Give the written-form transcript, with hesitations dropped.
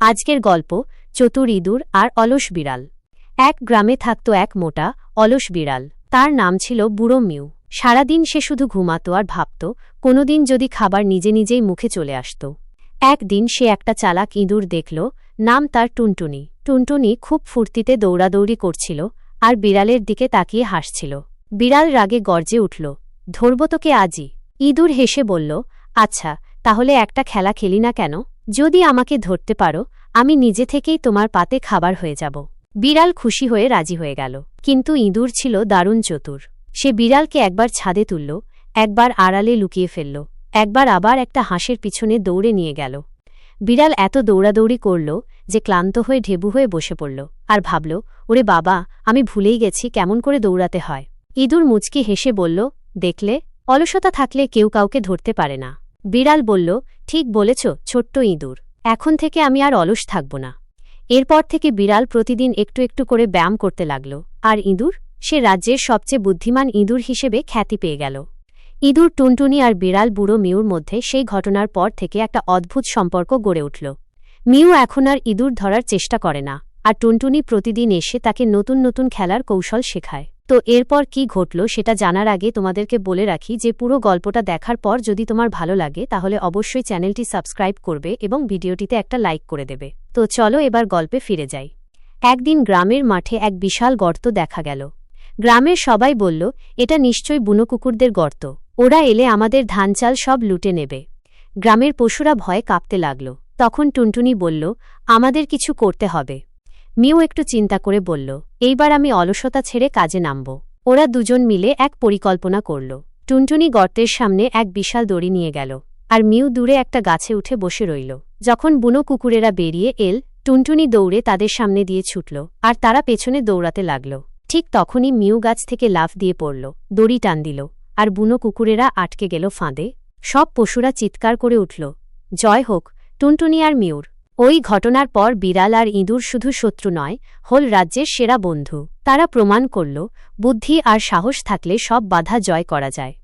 আজকের গল্প চতুর ইঁদুর আর অলস বিড়াল। এক গ্রামে থাকত এক মোটা অলস বিড়াল। তার নাম ছিল বুড়ো মিউ। সারাদিন সে শুধু ঘুমাত আর ভাবত কোনোদিন যদি খাবার নিজে নিজেই মুখে চলে আসত। একদিন সে একটা চালাক ইঁদুর দেখল, নাম তার টুনটুনি। টুনটুনি খুব ফুর্তিতে দৌড়াদৌড়ি করছিল আর বিড়ালের দিকে তাকিয়ে হাসছিল। বিড়াল রাগে গর্জে উঠল, ধরব তোকে আজই। ইঁদুর হেসে বলল, আচ্ছা তাহলে একটা খেলা খেলি না কেন? যদি আমাকে ধরতে পারো আমি নিজে থেকেই তোমার পাতে খাবার হয়ে যাব। বিড়াল খুশি হয়ে রাজি হয়ে গেল। কিন্তু ইঁদুর ছিল দারুণ চতুর। সে বিড়ালকে একবার ছাদে তুলল, একবার আড়ালে লুকিয়ে ফেলল, একবার আবার একটা হাঁসের পিছনে দৌড়ে নিয়ে গেল। বিড়াল এত দৌড়াদৌড়ি করল যে ক্লান্ত হয়ে ঢেবু হয়ে বসে পড়ল আর ভাবল, ওরে বাবা, আমি ভুলেই গেছি কেমন করে দৌড়াতে হয়। ইঁদুর মুচকি হেসে বলল, দেখলে, অলসতা থাকলে কেউ কাউকে ধরতে পারে না। বিড়াল বলল, ঠিক বলেছ ছোট্ট ইঁদুর, এখন থেকে আমি আর অলস থাকব না। এরপর থেকে বিড়াল প্রতিদিন একটু একটু করে ব্যায়াম করতে লাগল, আর ইঁদুর সে রাজ্যের সবচেয়ে বুদ্ধিমান ইঁদুর হিসেবে খ্যাতি পেয়ে গেল। ইঁদুর টুনটুনি আর বিড়াল বুড়ো মিউর মধ্যে সেই ঘটনার পর থেকে একটা অদ্ভুত সম্পর্ক গড়ে উঠল। মিউ এখন আর ইঁদুর ধরার চেষ্টা করে না, আর টুনটুনি প্রতিদিন এসে তাকে নতুন নতুন খেলার কৌশল শেখায়। তো এরপর কি ঘটল সেটা জানার আগে তোমাদেরকে বলে রাখি যে পুরো গল্পটা দেখার পর যদি তোমার ভালো লাগে তাহলে অবশ্যই চ্যানেলটি সাবস্ক্রাইব করবে এবং ভিডিওটিতে একটা লাইক করে দেবে। তো চলো এবার গল্পে ফিরে যাই। একদিন গ্রামের মাঠে এক বিশাল গর্ত দেখা গেল। গ্রামের সবাই বলল, এটা নিশ্চয়ই বুনো কুকুরদের গর্ত, ওরা এলে আমাদের ধান চাল সব লুটে নেবে। গ্রামের পশুরা ভয়ে কাঁপতে লাগল। তখন টুনটুনি বলল, আমাদের কিছু করতে হবে। মিউ একটু চিন্তা করে বলল, এইবার আমি অলসতা ছেড়ে কাজে নামব। ওরা দুজন মিলে এক পরিকল্পনা করল। টুনটুনি গর্তের সামনে এক বিশাল দড়ি নিয়ে গেল, আর মিউ দূরে একটা গাছে উঠে বসে রইল। যখন বুনো কুকুরেরা বেরিয়ে এল, টুনটুনি দৌড়ে তাদের সামনে দিয়ে ছুটল, আর তারা পেছনে দৌড়াতে লাগল। ঠিক তখনই মিউ গাছ থেকে লাফ দিয়ে পড়ল, দড়ি টান দিল, আর বুনো কুকুরেরা আটকে গেল ফাঁদে। সব পশুরা চিৎকার করে উঠল, জয় হোক টুনটুনি আর মিউর। ওই ঘটনার পর বিড়াল আর ইঁদুর শুধু শত্রু নয়, হল রাজ্যের সেরা বন্ধু। তারা প্রমাণ করল, বুদ্ধি আর সাহস থাকলে সব বাধা জয় করা যায়।